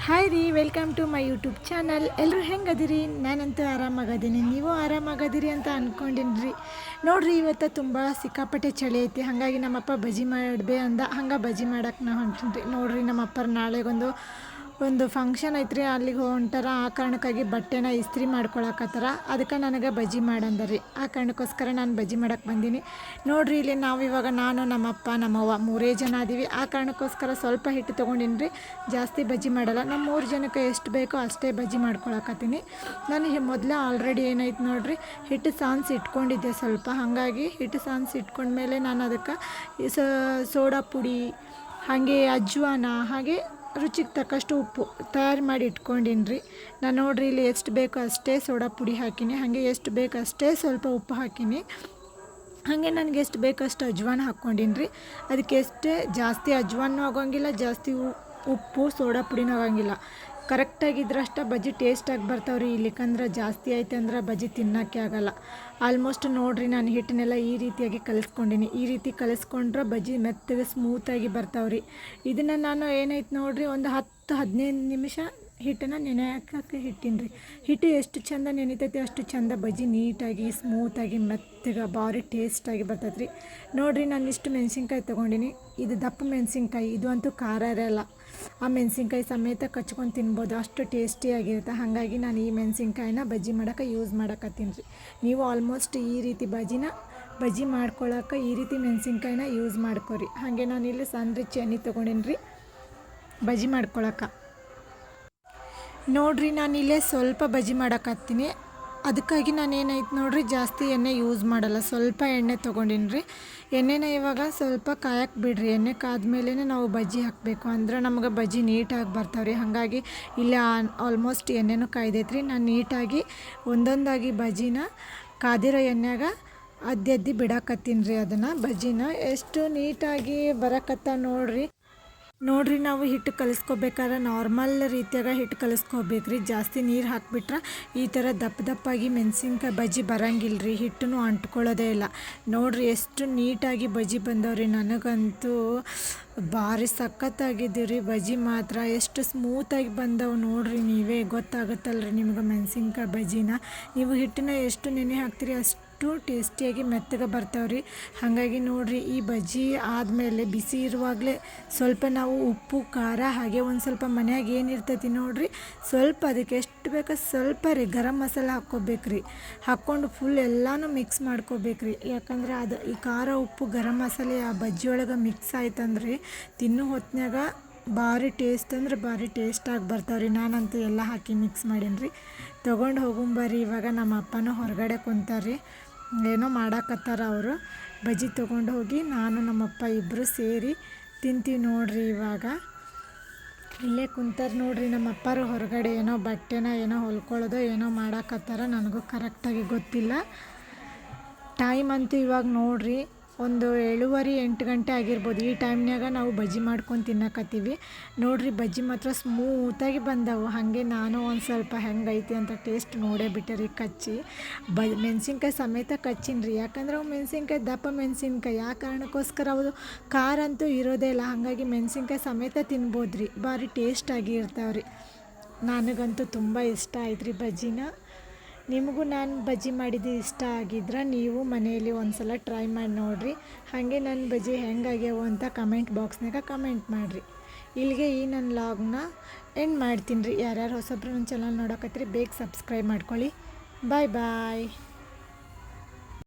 Hi ರೀ, welcome to my YouTube channel. ಎಲ್ಲರೂ ಹೆಂಗದಿರಿ? ನಾನಂತೂ ಆರಾಮಾಗದೀನಿ, ನೀವು ಆರಾಮಾಗದಿರಿ ಅಂತ ಅಂದ್ಕೊಂಡಿನಿ. ನೋಡಿರಿ, ಇವತ್ತು ತುಂಬ ಸಿಕ್ಕಾಪಟ್ಟೆ ಚಳಿ ಐತಿ. ಹಾಗಾಗಿ ನಮ್ಮಪ್ಪ ಬಜ್ಜಿ ಮಾಡಬೇ ಅಂದ. ಹಂಗೆ ಬಜ್ಜಿ ಮಾಡಕ್ಕೆ ನಾ ಹೊಂಟಿನಿ. ನೋಡಿರಿ, ನಮ್ಮಪ್ಪರ ನಾಳೆಗೊಂದು ಫಂಕ್ಷನ್ ಐತ್ರಿ, ಅಲ್ಲಿಗೆ ಹೊಂಟಾರ. ಆ ಕಾರಣಕ್ಕಾಗಿ ಬಟ್ಟೆನ ಇಸ್ತ್ರಿ ಮಾಡ್ಕೊಳಕತ್ತಾರ. ಅದಕ್ಕೆ ನನಗೆ ಬಜ್ಜಿ ಮಾಡಂದ್ರಿ. ಆ ಕಾರಣಕ್ಕೋಸ್ಕರ ನಾನು ಬಜ್ಜಿ ಮಾಡಕ್ಕೆ ಬಂದೀನಿ. ನೋಡಿರಿ, ಇಲ್ಲಿ ಇವಾಗ ನಾನು ನಮ್ಮಪ್ಪ ನಮ್ಮವ್ವ 3 ಜನ ಅದೀವಿ. ಆ ಕಾರಣಕ್ಕೋಸ್ಕರ ಸ್ವಲ್ಪ ಹಿಟ್ಟು ತೊಗೊಂಡಿನಿ ರೀ. ಜಾಸ್ತಿ ಬಜ್ಜಿ ಮಾಡಲ್ಲ. ನಮ್ಮ 3 ಜನಕ್ಕೆ ಎಷ್ಟು ಬೇಕೋ ಅಷ್ಟೇ ಬಜ್ಜಿ ಮಾಡ್ಕೊಳಕತ್ತೀನಿ. ನಾನು ಮೊದಲೇ ಆಲ್ರೆಡಿ ಏನೈತೆ ನೋಡಿರಿ, ಹಿಟ್ಟು ಸಾನ್ಸಿ ಇಟ್ಕೊಂಡಿದ್ದೆ ಸ್ವಲ್ಪ. ಹಾಗಾಗಿ ಹಿಟ್ಟು ಸಾನ್ಸಿ ಇಟ್ಕೊಂಡ್ಮೇಲೆ ನಾನು ಅದಕ್ಕೆ ಸೋಡಾ ಪುಡಿ, ಹಾಗೆ ಅಜ್ವಾನ, ಹಾಗೆ ರುಚಿಗೆ ತಕ್ಕಷ್ಟು ಉಪ್ಪು ತಯಾರು ಮಾಡಿ ಇಟ್ಕೊಂಡಿನಿ ರೀ. ನಾನು ನೋಡಿರಿ, ಇಲ್ಲಿ ಎಷ್ಟು ಬೇಕೋ ಅಷ್ಟೇ ಸೋಡಾ ಪುಡಿ ಹಾಕೀನಿ. ಹಾಗೆ ಎಷ್ಟು ಬೇಕೋ ಅಷ್ಟೇ ಸ್ವಲ್ಪ ಉಪ್ಪು ಹಾಕೀನಿ. ಹಾಗೆ ನನಗೆ ಎಷ್ಟು ಬೇಕಷ್ಟು ಅಜ್ವಾನ ಹಾಕ್ಕೊಂಡಿನಿ ರೀ. ಅದಕ್ಕೆ ಎಷ್ಟೇ ಜಾಸ್ತಿ ಅಜ್ವಾನೂ ಆಗೋಂಗಿಲ್ಲ, ಜಾಸ್ತಿ ಉಪ್ಪು ಸೋಡಾ ಪುಡಿನೂ ಆಗೋಂಗಿಲ್ಲ. ಕರೆಕ್ಟಾಗಿದ್ರಷ್ಟ ಬಜ್ಜಿ ಟೇಸ್ಟಾಗಿ ಬರ್ತಾವ್ರಿ. ಇಲ್ಲಿಕಂದ್ರೆ ಜಾಸ್ತಿ ಐತೆ ಅಂದ್ರೆ ಬಜ್ಜಿ ತಿನ್ನೋಕ್ಕೆ ಆಗಲ್ಲ. ಆಲ್ಮೋಸ್ಟ್ ನೋಡಿರಿ, ನಾನು ಹಿಟ್ಟನ್ನೆಲ್ಲ ಈ ರೀತಿಯಾಗಿ ಕಲಿಸ್ಕೊಂಡಿನಿ. ಈ ರೀತಿ ಕಲಿಸ್ಕೊಂಡ್ರೆ ಬಜ್ಜಿ ಮೆತ್ತಗೆ ಸ್ಮೂತಾಗಿ ಬರ್ತಾವ್ರಿ. ಇದನ್ನು ನಾನು ಏನೈತೆ ನೋಡಿರಿ, ಒಂದು 10-15 ನಿಮಿಷ ಹಿಟ್ಟನ್ನು ನೆನೆ ಹಾಕಕ್ಕೆ ಇಟ್ಟೀನಿ ರೀ. ಹಿಟ್ಟು ಎಷ್ಟು ಚೆಂದ ನೆನಿತೈತಿ ಅಷ್ಟು ಚೆಂದ ಬಜ್ಜಿ ನೀಟಾಗಿ ಸ್ಮೂತಾಗಿ ಮೆತ್ತಗೆ ಭಾರಿ ಟೇಸ್ಟಾಗಿ ಬರ್ತೈತೆ ರೀ. ನೋಡಿರಿ, ನಾನು ಇಷ್ಟು ಮೆಣಸಿನ್ಕಾಯಿ ತೊಗೊಂಡಿನಿ. ಇದು ದಪ್ಪ ಮೆಣಸಿನ್ಕಾಯಿ, ಇದು ಅಂತೂ ಖಾರ ಇರೋಲ್ಲ. ಆ ಮೆಣಸಿನ್ಕಾಯಿ ಸಮೇತ ಕಚ್ಕೊಂಡು ತಿನ್ಬೋದು, ಅಷ್ಟು ಟೇಸ್ಟಿಯಾಗಿರುತ್ತೆ. ಹಾಗಾಗಿ ನಾನು ಈ ಮೆಣಸಿನ್ಕಾಯಿನ ಬಜ್ಜಿ ಮಾಡೋಕೆ ಯೂಸ್ ಮಾಡಕತ್ತೀನಿ ರೀ. ನೀವು ಆಲ್ಮೋಸ್ಟ್ ಈ ರೀತಿ ಬಜ್ಜಿ ಮಾಡ್ಕೊಳಕ್ಕೆ ಈ ರೀತಿ ಮೆಣಸಿನ್ಕಾಯಿನ ಯೂಸ್ ಮಾಡ್ಕೊರಿ. ಹಾಗೆ ನಾನು ಇಲ್ಲಿ ಸಣ್ಣ ರಿಚ್ ಎಣ್ಣೆ ತೊಗೊಂಡಿನಿ ರೀ ಬಜ್ಜಿ ಮಾಡ್ಕೊಳಕ್ಕೆ. ನೋಡಿರಿ, ನಾನಿಲ್ಲೇ ಸ್ವಲ್ಪ ಬಜ್ಜಿ ಮಾಡಕತ್ತೀನಿ. ಅದಕ್ಕಾಗಿ ನಾನು ಏನೈತೆ ನೋಡಿರಿ, ಜಾಸ್ತಿ ಎಣ್ಣೆ ಯೂಸ್ ಮಾಡಲ್ಲ, ಸ್ವಲ್ಪ ಎಣ್ಣೆ ತೊಗೊಂಡಿನಿ ರೀ. ಎಣ್ಣೆನ ಇವಾಗ ಸ್ವಲ್ಪ ಕಾಯಕ್ಕೆ ಬಿಡ್ರಿ. ಎಣ್ಣೆ ಕಾದ್ಮೇಲೆ ನಾವು ಬಜ್ಜಿ ಹಾಕಬೇಕು, ಅಂದ್ರೆ ನಮ್ಗೆ ಬಜ್ಜಿ ನೀಟಾಗಿ ಬರ್ತಾವ್ರಿ. ಹಾಗಾಗಿ ಇಲ್ಲಿ ಆಲ್ಮೋಸ್ಟ್ ಎಣ್ಣೆನೂ ಕಾಯ್ದೈತ್ರಿ. ನಾನು ನೀಟಾಗಿ ಒಂದೊಂದಾಗಿ ಬಜ್ಜಿನ ಕಾದಿರೋ ಎಣ್ಣೆಗ ಅದ್ದಿ ಬಿಡಾಕತ್ತೀನಿ ರೀ. ಅದನ್ನು ಬಜ್ಜಿನ ಎಷ್ಟು ನೀಟಾಗಿ ಬರಕತ್ತ ನೋಡ್ರಿ, ನಾವು ಹಿಟ್ಟು ಕಲಿಸ್ಕೋಬೇಕಾದ್ರೆ ನಾರ್ಮಲ್ ರೀತಿಯಾಗ ಹಿಟ್ಟು ಕಲಿಸ್ಕೋಬೇಕ್ರಿ. ಜಾಸ್ತಿ ನೀರು ಹಾಕಿಬಿಟ್ರೆ ಈ ಥರ ದಪ್ಪಾಗಿ ಮೆಣಸಿನ್ಕಾಯಿ ಬಜ್ಜಿ ಬರಂಗಿಲ್ಲ ರೀ. ಹಿಟ್ಟನ್ನು ಅಂಟ್ಕೊಳ್ಳೋದೇ ಇಲ್ಲ. ನೋಡಿರಿ, ಎಷ್ಟು ನೀಟಾಗಿ ಬಜ್ಜಿ ಬಂದವ್ರಿ. ನನಗಂತೂ ಭಾರಿ ಸಖತ್ತಾಗಿದ್ದೀವಿ ರೀ ಬಜ್ಜಿ ಮಾತ್ರ. ಎಷ್ಟು ಸ್ಮೂತಾಗಿ ಬಂದವು ನೋಡಿರಿ, ನೀವೇ ಗೊತ್ತಾಗುತ್ತಲ್ರಿ ನಿಮ್ಗೆ ಮೆಣಸಿನ್ಕಾಯಿ ಬಜ್ಜಿನ. ನೀವು ಹಿಟ್ಟನ್ನ ಎಷ್ಟು ನೆನೆ ಹಾಕ್ತೀರಿ ಅಷ್ಟು ಟೇಸ್ಟಿಯಾಗಿ ಮೆತ್ತಗೆ ಬರ್ತಾವ್ರಿ. ಹಾಗಾಗಿ ನೋಡಿರಿ, ಈ ಬಜ್ಜಿ ಆದಮೇಲೆ ಬಿಸಿ ಇರುವಾಗಲೇ ಸ್ವಲ್ಪ ನಾವು ಉಪ್ಪು ಖಾರ ಹಾಗೆ ಒಂದು ಸ್ವಲ್ಪ ಮನ್ಯಾಗ ಏನಿರ್ತೈತಿ ನೋಡಿರಿ, ಸ್ವಲ್ಪ ಅದಕ್ಕೆ ಎಷ್ಟು ಬೇಕೋ ಸ್ವಲ್ಪ ರೀ ಗರಂ ಮಸಾಲ ಹಾಕ್ಕೋಬೇಕ್ರಿ. ಹಾಕ್ಕೊಂಡು ಫುಲ್ ಎಲ್ಲನೂ ಮಿಕ್ಸ್ ಮಾಡ್ಕೋಬೇಕ್ರಿ. ಯಾಕಂದ್ರೆ ಅದು ಈ ಖಾರ ಉಪ್ಪು ಗರಂ ಮಸಾಲೆ ಆ ಬಜ್ಜಿ ಒಳಗೆ ಮಿಕ್ಸ್ ಆಯ್ತಂದ್ರೆ ತಿನ್ನೋ ಹೊತ್ನ್ಯಾಗ ಭಾರಿ ಟೇಸ್ಟ್ ಅಂದ್ರೆ ಭಾರಿ ಟೇಸ್ಟಾಗಿ ಬರ್ತಾವ್ರಿ. ನಾನಂತೂ ಎಲ್ಲ ಹಾಕಿ ಮಿಕ್ಸ್ ಮಾಡೀನಿ ರೀ. ತೊಗೊಂಡು ಹೋಗುಂಬರ್ರಿ. ಇವಾಗ ನಮ್ಮ ಅಪ್ಪನೂ ಹೊರಗಡೆ ಕುಂತಾರ್ರಿ, ಏನೋ ಮಾಡಾಕತ್ತಾರ ಅವರು. ಬಜ್ಜಿ ತೊಗೊಂಡು ಹೋಗಿ ನಾನು ನಮ್ಮಪ್ಪ ಇಬ್ಬರು ಸೇರಿ ತಿಂತೀವಿ ನೋಡ್ರಿ. ಇವಾಗ ಇಲ್ಲೇ ಕುಂತಾರೆ ನೋಡ್ರಿ ನಮ್ಮ ಅಪ್ಪರು ಹೊರಗಡೆ ಏನೋ ಬಟ್ಟೆನ ಏನೋ ಹೊಲ್ಕೊಳ್ಳೋದೋ ಏನೋ ಮಾಡಾಕತ್ತಾರ. ನನಗೂ ಕರೆಕ್ಟಾಗಿ ಗೊತ್ತಿಲ್ಲ. ಟೈಮ್ ಅಂತೂ ಇವಾಗ ನೋಡ್ರಿ ಒಂದು 7:30-8 ಗಂಟೆ ಆಗಿರ್ಬೋದು. ಈ ಟೈಮ್ನಾಗ ನಾವು ಬಜ್ಜಿ ಮಾಡ್ಕೊಂಡು ತಿನ್ನಕತ್ತೀವಿ ನೋಡಿರಿ. ಬಜ್ಜಿ ಮಾತ್ರ ಸ್ಮೂತಾಗಿ ಬಂದವು. ಹಾಗೆ ನಾನು ಒಂದು ಸ್ವಲ್ಪ ಹೆಂಗೈತಿ ಅಂತ ಟೇಸ್ಟ್ ನೋಡೇ ಬಿಟ್ಟೆ ರೀ ಕಚ್ಚಿ. ಮೆಣಸಿನ್ಕಾಯಿ ಸಮೇತ ಕಚ್ಚಿನಿ ರೀ. ಯಾಕಂದ್ರೆ ಅವು ಮೆಣಸಿನ್ಕಾಯಿ ದಪ್ಪ ಮೆಣಸಿನ್ಕಾಯಿ, ಆ ಕಾರಣಕ್ಕೋಸ್ಕರ ಅವು ಖಾರ ಅಂತೂ ಇರೋದೇ ಇಲ್ಲ. ಹಾಗಾಗಿ ಮೆಣಸಿನ್ಕಾಯಿ ಸಮೇತ ತಿನ್ಬೋದು ರೀ. ಭಾರಿ ಟೇಸ್ಟಾಗಿ ಇರ್ತಾವ್ರಿ. ನನಗಂತೂ ತುಂಬ ಇಷ್ಟ ಆಯ್ತು ರೀ ಬಜ್ಜಿನ. ನಿಮಗೂ ನಾನು ಬಜ್ಜಿ ಮಾಡಿದ್ದು ಇಷ್ಟ ಆಗಿದ್ರೆ ನೀವು ಮನೆಯಲ್ಲಿ ಒಂದು ಸಲ ಟ್ರೈ ಮಾಡಿ ನೋಡಿರಿ. ಹಾಗೆ ನನ್ನ ಬಜ್ಜಿ ಹೆಂಗಾಗ್ಯಾವು ಅಂತ ಕಮೆಂಟ್ ಬಾಕ್ಸ್ನಾಗ ಕಮೆಂಟ್ ಮಾಡಿರಿ. ಇಲ್ಲಿಗೆ ಈ ನನ್ನ ಲಾಗ್ನ ಎಂಡ್ ಮಾಡ್ತೀನಿ ರೀ. ಯಾರ್ಯಾರು ಹೊಸಬ್ರು ನನ್ನ ಚಾನಲ್ ನೋಡಕತ್ತೀರಿ ಬೇಗ ಸಬ್ಸ್ಕ್ರೈಬ್ ಮಾಡ್ಕೊಳ್ಳಿ. ಬಾಯ್ ಬಾಯ್.